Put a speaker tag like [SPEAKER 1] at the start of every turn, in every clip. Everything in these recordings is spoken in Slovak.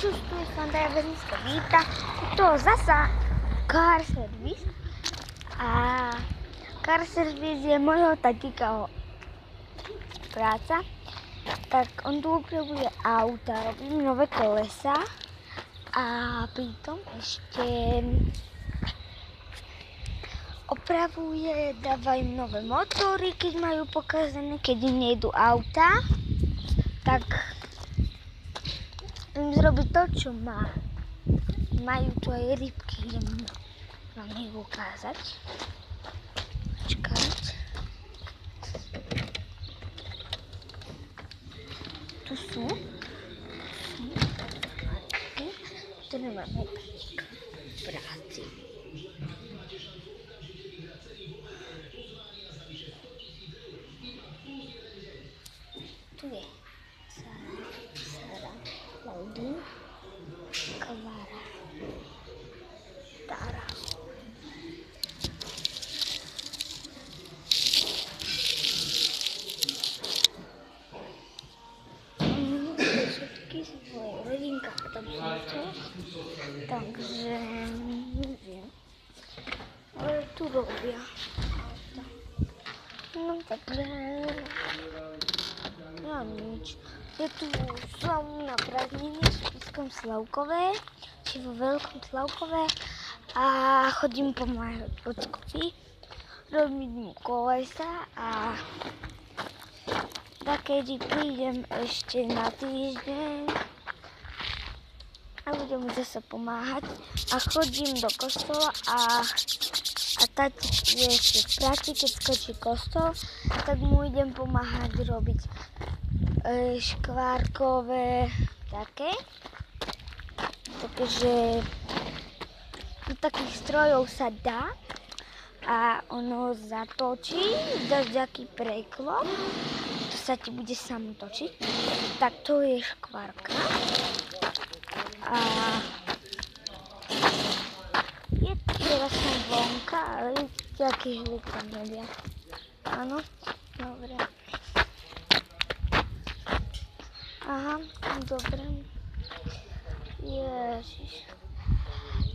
[SPEAKER 1] Čustuj sa, Andrea Bezinska víta. To zasa car service. A car service je mojho tatíka práca. Tak on tu upravuje auta, robí nové kolesa a pritom ešte opravuje, dáva im nové motory, keď majú pokazané, keď im nejdu auta, tak im zrobí to, čo má. Majú tu aj rybky, idem vám ich ukázať. Počkať. Tu sú rybky, ktoré máme v práci. Tu je Sara, Laudín, Klára, Tára. Všetky svoje rodinka tam sú, takže neviem, ale tu robia auta. No takže ja nič. Je tu slavná prázdniny v Spišskom Slavkové, či vo Veľkom Slavkové a chodím pomáhať ockovi, robiť mu kolesa a tak keď prídem ešte na týždeň a budem mu zase pomáhať a chodím do kostola a tati je ešte v práci, keď skočí kostol, tak mu idem pomáhať robiť škvárkové takže do takých strojov sa dá a ono zatočí, dáš nejaký preklop, to sa ti bude samo točiť, tak to je škvárka a je teraz som vonka, ale vidíte, aký hluk tam robia. Áno, dobre. Aha, dobre. Ježiš.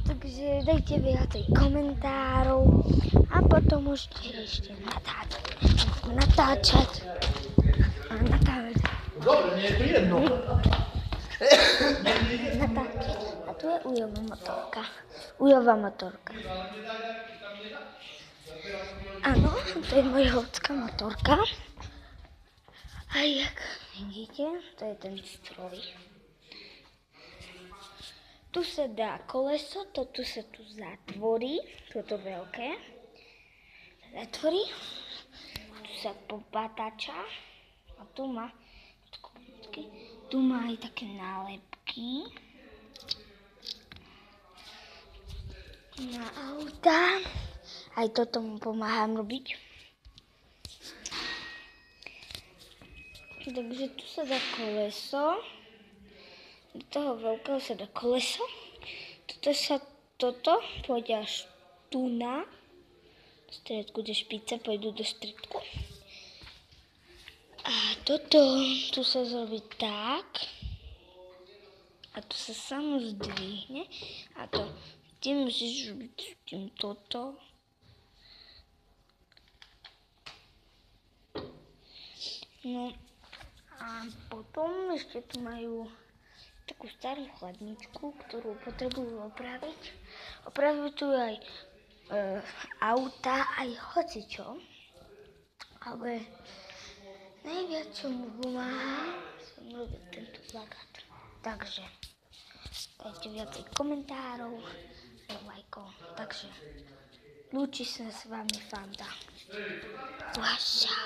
[SPEAKER 1] Takže dajte viacej komentárov a potom môžete ešte natáčať.
[SPEAKER 2] Dobre, nie je to jedno.
[SPEAKER 1] Natáčať. A tu je ujová motorka. Áno, to je moja ocká motorka. A jak vidíte, to je ten stroj. Tu sa dá koleso, tu sa zatvorí, toto veľké. Zatvorí, tu sa popatača a tu má aj také nálepky na auta. Aj toto mu pomáham robiť. Takže tu sa dá koleso. Do toho veľkého sa dá koleso. Toto pôjde až tu na stredku, kde špice pôjdu do stredku. A toto tu sa zrobí tak. A tu sa samo zdvihne. A to ty musíš robiť s tým toto. No a potom ešte tu majú takú starú chladničku, ktorú potrebujú opraviť. Opravujú tu aj auta, aj hocičo. Ale najviac, čo mu pomáha, som robil tento plakát. Takže dajte viacej komentárov a lajkov. Takže lúči sa s vami Fanta. Vaša.